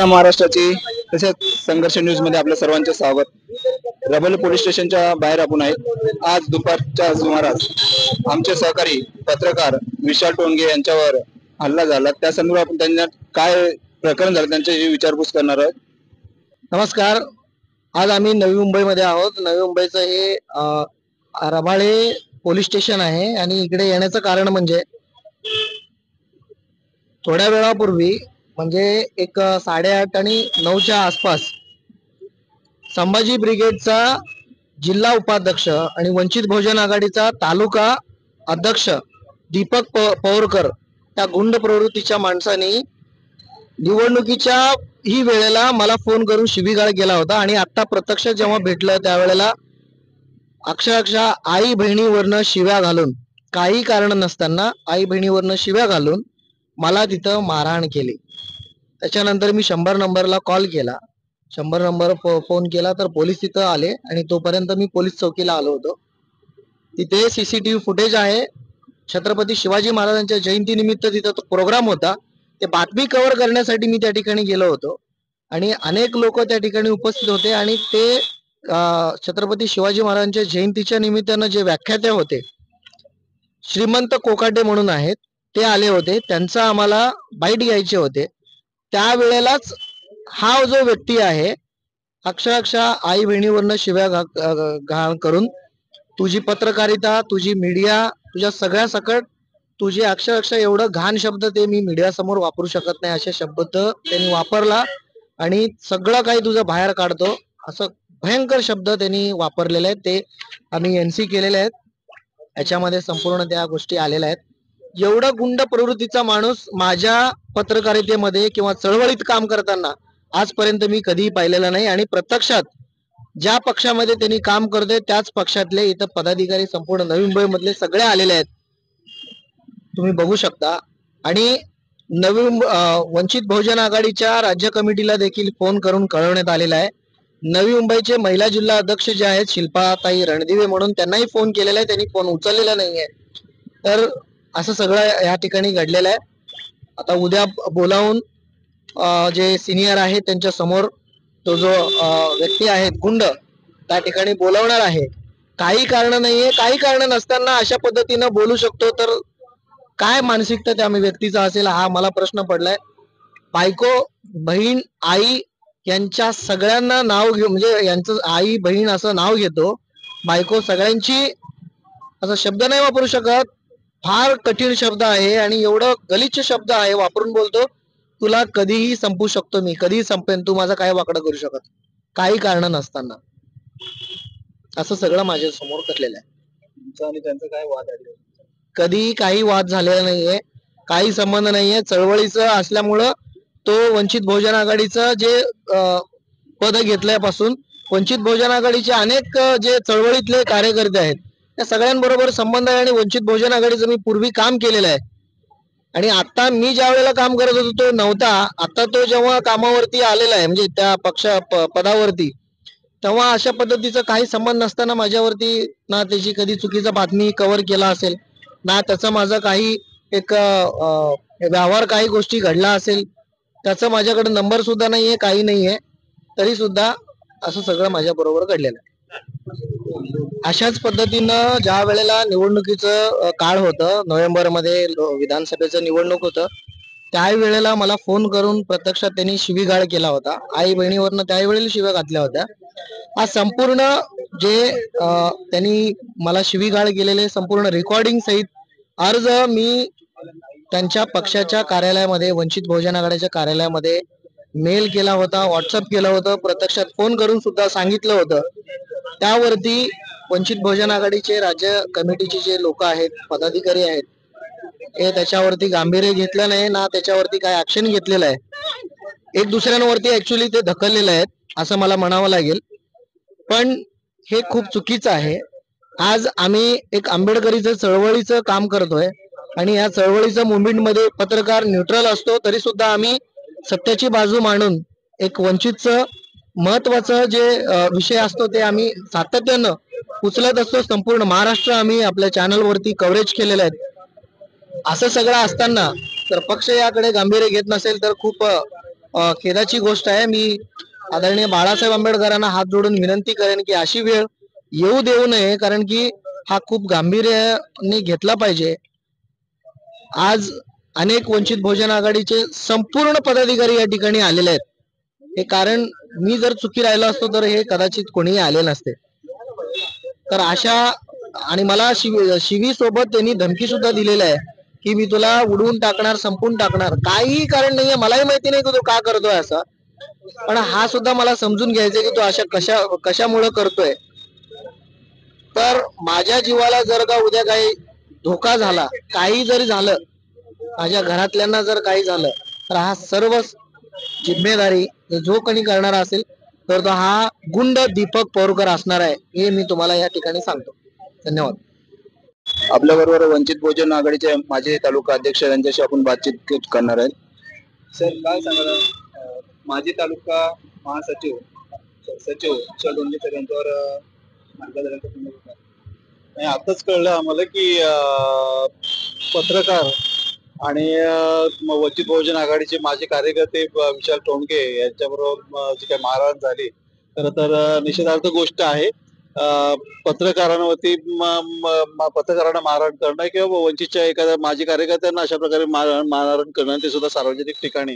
महाराष्ट्राची तसेच संघर्ष न्यूज मध्ये आपल्या सर्वांचे स्वागत। रबल पोलीस स्टेशनच्या बाहेर आपण आहेत। आज दुपारच्या सुमारास आमचे सहकारी पत्रकार विशाल टोंगे यांच्यावर हल्ला झाला, त्या संदर्भात आपण त्यांना काय प्रकरण झालं त्यांच्याशी विचारपूस करणार आहोत। नमस्कार, आज आम्ही नवी मुंबईमध्ये आहोत। नवी मुंबईचं हे रबाळे पोलीस स्टेशन आहे आणि इकडे येण्याचं कारण म्हणजे थोड्या वेळापूर्वी म्हणजे एक 8:30 आणि 9च्या आसपास संभाजी ब्रिगेडचा जिल्हा उपाध्यक्ष आणि वंचित बहुजन आघाडीचा तालुका अध्यक्ष दीपक पवारकर त्या गुंड प्रवृत्तीच्या माणसाने निवडणुकीच्या ही वेळेला मला फोन करून शिवीगाळ केला होता आणि आता प्रत्यक्ष जेव्हा भेटलं त्यावेळेला अक्षरशः आई बहिणीवरनं शिव्या घालून, काही कारण नसताना आई बहिणीवरनं शिव्या घालून मला तिथं मारहाण केली। त्याच्यानंतर मी 100 नंबरला कॉल केला, 100 नंबर फोन केला तर पोलीस तिथं आले आणि तोपर्यंत मी पोलीस चौकीला आलो होतो। तिथे सीसीटीव्ही फुटेज आहे। छत्रपती शिवाजी महाराजांच्या जयंतीनिमित्त तिथं तो प्रोग्राम होता, ते बातमी कव्हर करण्यासाठी मी त्या ठिकाणी गेलो होतो आणि अनेक लोक त्या ठिकाणी उपस्थित होते आणि ते छत्रपती शिवाजी महाराजांच्या जयंतीच्या निमित्तानं जे व्याख्याते होते श्रीमंत कोकाटे म्हणून आहेत, ते आले होते। त्यांचा आम्हाला बाईट घ्यायचे होते। त्यावेळेलाच हा जो व्यक्ती आहे अक्षरशः आई बहिणीवरनं शिव्या घाण करून तुझी पत्रकारिता, तुझी मीडिया, तुझ्या सगळ्या सकट तुझे अक्षरशः एवढं घाण शब्द ते मी मीडिया समोर वापरू शकत नाही असे शब्द त्यांनी वापरला आणि सगळं काही तुझं बाहेर काढतो असं भयंकर शब्द त्यांनी वापरलेले आहेत। ते आम्ही एनसी केलेले आहेत, याच्यामध्ये संपूर्ण त्या गोष्टी आलेल्या आहेत। एवढा गुंड प्रवृत्तीचा माणूस माझ्या पत्रकारितेमध्ये किंवा चळवळीत काम करताना आजपर्यंत मी कधीही पाहिलेला नाही आणि प्रत्यक्षात ज्या पक्षामध्ये त्यांनी काम करते त्याच पक्षातले इथं पदाधिकारी संपूर्ण नवी मुंबई मधले सगळे आलेले आहेत, तुम्ही बघू शकता। आणि वंचित बहुजन आघाडीच्या राज्य कमिटीला देखील फोन करून कळवण्यात आलेला आहे। नवी मुंबईचे महिला जिल्हा अध्यक्ष जे आहेत शिल्पाताई रणदिवे म्हणून, त्यांनाही फोन केलेला आहे, त्यांनी फोन उचललेला नाहीये। तर असं सगळं या ठिकाणी घडलेलं आहे। आता उद्या बोलावून जे सिनियर आहेत त्यांच्या समोर तो जो व्यक्ती आहे गुंड त्या ठिकाणी बोलवणार आहे। काही कारण नाहीये, काही कारण नसताना अशा पद्धतीनं बोलू शकतो तर काय मानसिकता त्या व्यक्तीचा असेल हा मला प्रश्न पडलाय। बायको, बहीण, आई यांच्या सगळ्यांना नाव घेऊ म्हणजे यांचं आई बहीण असं नाव घेतो, बायको सगळ्यांची असं शब्द नाही वापरू शकत। फार कठीण शब्द आहे आणि एवढं गलिच्छ शब्द आहे वापरून बोलतो, तुला कधीही संपू शकतो मी, कधीही संपेन, तू माझा काय वाकडं करू शकत काही कारण नसताना, असं सगळं माझ्या समोर घडलेलं आहे। तुमचा आणि त्यांचा काय वाद आहे? कधी काही वाद झालेला नाहीये, काही संबंध नाहीये। चळवळीचं असल्यामुळं तो वंचित बहुजन आघाडीचं जे पद घेतल्यापासून वंचित बहुजन आघाडीचे अनेक जे चळवळीतले कार्यकर्ते आहेत त्या सगळ्यांबरोबर संबंध आहे आणि वंचित बहुजन आघाडीचं मी पूर्वी काम केलेलं आहे आणि आता मी ज्या वेळेला काम करत होतो तो नव्हता, आता तो जेव्हा कामावरती आलेला आहे म्हणजे त्या पदावरती, तेव्हा अशा पद्धतीचा काही संबंध नसताना माझ्यावरती ना त्याची कधी चुकीचा बातमी कव्हर केला असेल, ना त्याचा माझा काही एक व्यवहार काही गोष्टी घडला असेल, त्याचा माझ्याकडे नंबर सुद्धा नाहीये, काही नाहीये, तरी सुद्धा असं सगळं माझ्या बरोबर घडलेलं आहे। अशाच पद्धतीनं ज्या वेळेला निवडणुकीचं काळ होतं, नोव्हेंबरमध्ये विधानसभेचं निवडणूक होतं, त्यावेळेला मला फोन करून प्रत्यक्षात त्यांनी शिवीगाळ केला होता। आई बहिणीवरनं त्यावेळेला शिव्या घातल्या होत्या। हा संपूर्ण जे त्यांनी मला शिवीगाळ केलेले संपूर्ण रेकॉर्डिंग सहित अर्ज मी त्यांच्या पक्षाच्या कार्यालयामध्ये, वंचित बहुजन आघाडीच्या कार्यालयामध्ये मेल केला होता, व्हॉट्सअप केलं होतं, प्रत्यक्षात फोन करून सुद्धा सांगितलं होतं। त्यावरती वंचित बहुजन आघाडीचे राज्य कमिटीचे जे लोक आहेत, पदाधिकारी आहेत, हे त्याच्यावरती गांभीर्य घेतलं नाही ना त्याच्यावरती काय ऍक्शन घेतलेलं आहे। एक दुसऱ्यांवरती ऍक्च्युअली ते ढकललेलं आहेत असं मला म्हणावं लागेल, पण हे खूप चुकीचं आहे। आज आम्ही एक आंबेडकरीचं चळवळीचं काम करतोय आणि या चळवळीचं मुवमेंटमध्ये पत्रकार न्यूट्रल असतो, तरी सुद्धा आम्ही सत्याची बाजू मांडून एक वंचितचं महत्वाचं जे विषय असतो ते आम्ही सातत्यानं उचलत असतो। संपूर्ण महाराष्ट्र आम्ही आपल्या चॅनलवरती कव्हरेज केलेलं आहे। असं सगळं असताना तर पक्ष याकडे गांभीर्य घेत नसेल तर खूप खेदाची गोष्ट आहे. मी आदरणीय बाळासाहेब आंबेडकरांना हात जोडून विनंती करेन की अशी वेळ येऊ देऊ नये, कारण की हा खूप गांभीर्याने घेतला पाहिजे. आज अनेक वंचित बहुजन आघाडीचे संपूर्ण पदाधिकारी या ठिकाणी आलेले आहेत. हे कारण मी जर चुकी राहिलो असतो तर हे कदाचित कोणीही आले नसते. तर अशा आणि मला शिवी सोबत त्यांनी धमकी सुद्धा दिलेली आहे की मी तुला उडवून टाकणार, संपून टाकणार. काहीही कारण नाहीये, मलाही माहिती नाही की तो का करतोय असं, पण हा सुद्धा मला समजून घ्यायचंय की तो अशा कशामुळे करतोय. तर माझ्या जीवाला जर का उद्या काही धोका झाला, काही जरी झालं, माझ्या घरातल्यांना जर काही झालं, तर हा सर्व जिम्मेदारी जो कोणी करणारा असेल तर तो हा गुंड दीपक पोरकर असणार आहे, हे मी तुम्हाला या ठिकाणी सांगतो. धन्यवाद. आपल्या बरोबर वंचित बहुजन आघाडीचे माजी तालुका अध्यक्ष यांच्याशी आपण बातचीत करणार आहे. सर, काय सांगाल, माजी तालुका महासचिव सचिव विशाल डोंगे सर यांच्यावर हल्ला झाल्याचं तुम्ही बघता? नाही, आताच कळलं आम्हाला की पत्रकार आणि वंचित बहुजन आघाडीचे माजी कार्यकर्ते विशाल टोणगे यांच्याबरोबर जी काही मारहाण झाली, खरं तर निषेधार्थ गोष्ट आहे. पत्रकारांवरती पत्रकारांना मारहाण करणं किंवा वंचितच्या एखाद्या माजी कार्यकर्त्यांना अशा प्रकारे मारहाण करणं, ते सुद्धा सार्वजनिक ठिकाणी,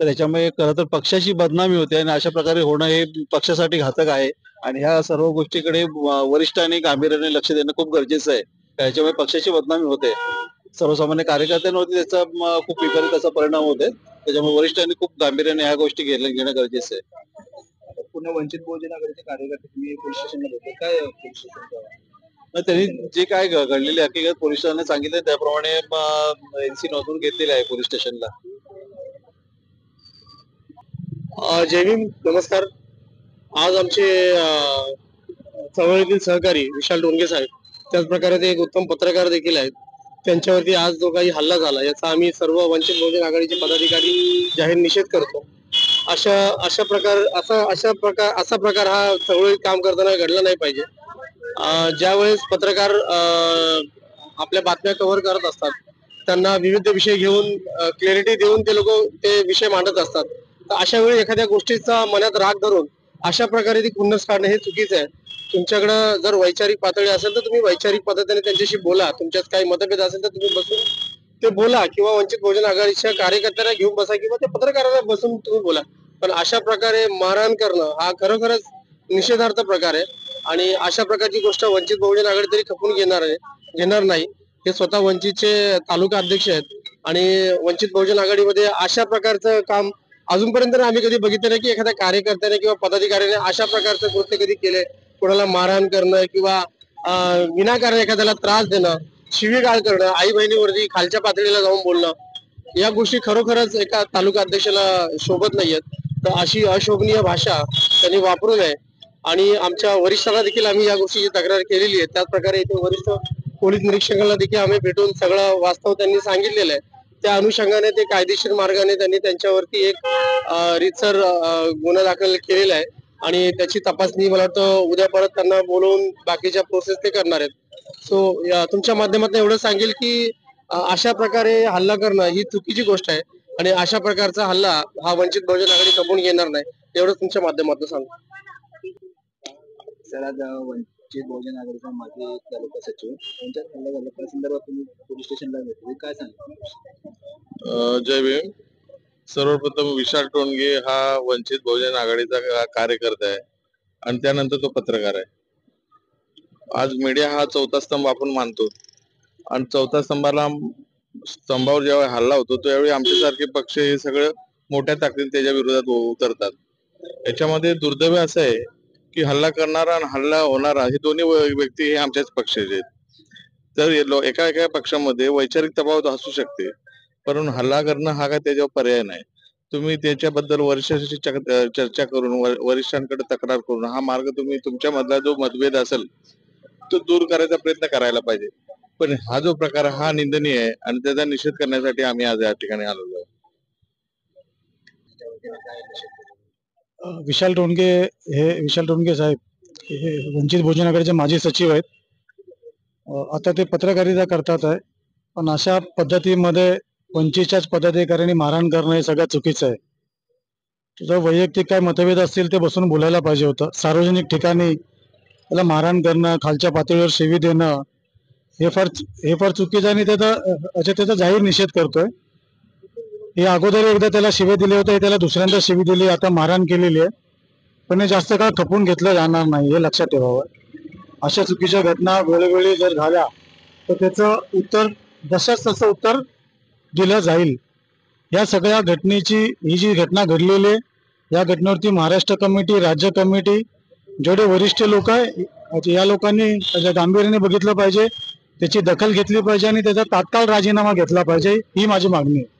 तर याच्यामुळे खरं तर पक्षाची बदनामी होते आणि अशा प्रकारे होणं हे पक्षासाठी घातक आहे. आणि ह्या सर्व गोष्टीकडे वरिष्ठांनी गांभीर्याने लक्ष देणं खूप गरजेचं आहे. याच्यामुळे पक्षाची बदनामी होते, सर्वसामान्य कार्यकर्त्यांवरती त्याचा खूप विपरीत असा परिणाम होते. त्याच्यामुळे वरिष्ठांनी खूप गांभीर्याने ह्या गोष्टी घेणं गरजेचं आहे. पुन्हा वंचित बहुजन आघाडीचे कार्यकर्ते तुम्ही पोलीस स्टेशनला भेटले, काय पोलीस स्टेशन? त्यांनी जे काय घडलेली हकीकत पोलिसांनी सांगितले त्याप्रमाणे एनसी नोंदवून घेतलेली आहे पोलीस स्टेशनला. जय भीम, नमस्कार. आज आमचे चळवळीतील सहकारी विशाल डोंगे साहेब, त्याचप्रकारे ते एक उत्तम पत्रकार देखील आहेत, त्यांच्यावरती आज जो काही हल्ला झाला याचा आम्ही सर्व वंचित बहुजन आघाडीचे पदाधिकारी जाहीर निषेध करतो. अशा प्रकार हा चळवळीत काम करताना घडला नाही पाहिजे. ज्या वेळेस पत्रकार आपल्या बातम्या कव्हर करत असतात, त्यांना विविध विषय घेऊन क्लॅरिटी देऊन ते लोक ते विषय मांडत असतात. तर अशा वेळी एखाद्या गोष्टीचा मनात राग धरून अशा प्रकारे ती खुन्नस काढणं हे चुकीचं आहे. तुमच्याकडं जर वैचारिक पातळी असेल तर तुम्ही वैचारिक पद्धतीने त्यांच्याशी बोला. तुमच्यात काही मतभेद असेल तर तुम्ही बसून ते बोला, किंवा वंचित बहुजन आघाडीच्या कार्यकर्त्यांना घेऊन बसा, किंवा ते पत्रकारांना बसून तुम्ही बोला. पण अशा प्रकारे मारहाण करणं हा खरोखरच निषेधार्थ प्रकार आहे. आणि अशा प्रकारची गोष्ट वंचित बहुजन आघाडी तरी खपून घेणार नाही. हे स्वतः वंचितचे तालुका अध्यक्ष आहेत आणि वंचित बहुजन आघाडीमध्ये अशा प्रकारचं काम अजूनपर्यंत आम्ही कधी बघितलं नाही की एखाद्या कार्यकर्त्याने किंवा पदाधिकाऱ्याने अशा प्रकारचं कृत्य कधी केले. कोणाला मारहाण करणं किंवा विनाकारण एखाद्याला त्रास देणं, शिवीगाळ करणं, आई बहिणीवरती खालच्या पातळीला जाऊन बोलणं, या गोष्टी खरोखरच एका तालुका अध्यक्षाला शोभत नाहीयेत. तर अशी अशोभनीय भाषा त्यांनी वापरू नये. आणि आमच्या वरिष्ठांना देखील आम्ही या गोष्टीची तक्रार केलेली आहे. त्याच प्रकारे इथे वरिष्ठ पोलीस निरीक्षकांना देखील आम्ही भेटून सगळं वास्तव त्यांनी सांगितलेलं आहे. त्या अनुषंगाने ते कायदेशीर मार्गाने त्यांनी त्यांच्यावरती एक रीतसर गुन्हा दाखल केलेला आहे आणि त्याची तपासणी मला वाटतं उद्या परत त्यांना बोलवून बाकीच्या प्रोसेस ते करणार आहेत. सो तुमच्या माध्यमातून एवढं सांगेल की अशा प्रकारे हल्ला करणं ही चुकीची गोष्ट आहे आणि अशा प्रकारचा हल्ला हा वंचित बहुजन आघाडी खपवून घेणार नाही, एवढंच तुमच्या माध्यमातून सांगतो. सर, आज वंचित बहुजन आघाडीचा माजी तालुका सचिव यांच्यात हल्ला झाला, त्या संदर्भात तुम्ही पोलीस स्टेशनला भेटले, काय सांगा? जय भीम. सर्वप्रथम विशाल टोणगे हा वंचित बहुजन आघाडीचा कार्यकर्ता आहे आणि त्यानंतर तो पत्रकार आहे. आज मीडिया हा चौथा स्तंभ आपण मानतो आणि चौथा स्तंभावर जेव्हा हल्ला होतो त्यावेळी आमच्यासारखे पक्ष हे सगळं मोठ्या ताकदीने त्याच्या विरोधात उतरतात. याच्यामध्ये दुर्दैव असं आहे की हल्ला करणारा आणि हल्ला होणारा हे दोन्ही व्यक्ती हे आमच्याच पक्षाचे आहेत. तर एका पक्षामध्ये वैचारिक तफावत असू शकते, परंतु हल्ला करणं हा काय त्याच्यावर पर्याय नाही. तुम्ही त्याच्याबद्दल वरिष्ठांशी चर्चा करून वरिष्ठांकडे तक्रार करून हा मार्ग तुम्ही तुमच्या मधला जो मतभेद असेल तो दूर करायचा प्रयत्न करायला पाहिजे. पण हा जो प्रकार हा निंदनीय आहे आणि त्याचा निषेध करण्यासाठी आम्ही आज या ठिकाणी आलेलो आहे. विशाल टोणगे साहेब हे वंचित बहुजन आघाडीचे माजी सचिव आहेत. आता ते पत्रकारिता करतात आहे, पण अशा पद्धतीमध्ये वंचितच्याच पदाधिकाऱ्यांनी मारहाण करणं हे सगळ्यात चुकीचं आहे. तुझं वैयक्तिक काय मतभेद असतील ते बसून बोलायला पाहिजे होतं. सार्वजनिक ठिकाणी त्याला मारहाण करणं, खालच्या पातळीवर शिवी देणं हे फार चुकीचं आहे आणि त्याचा जाहीर निषेध करतोय. हे अगोदर एकदा त्याला शिवे दिले होते, त्याला दुसऱ्यांदा शिवी दिली, आता मारहाण केलेली आहे. पण हे जास्त काळ खपून घेतलं जाणार नाही, हे लक्षात ठेवावं. अशा चुकीच्या घटना वेळोवेळी जर झाल्या तर त्याचं उत्तर जसंच तसं उत्तर दिलं जाईल. या सगळ्या घटनेची, ही जी घटना घडलेली आहे, या घटनेवरती महाराष्ट्र कमिटी, राज्य कमिटी, जेवढे वरिष्ठ लोक आहे या लोकांनी त्याच्या गांभीर्याने बघितलं पाहिजे, त्याची दखल घेतली पाहिजे आणि त्याचा तात्काळ राजीनामा घेतला पाहिजे, ही माझी मागणी आहे.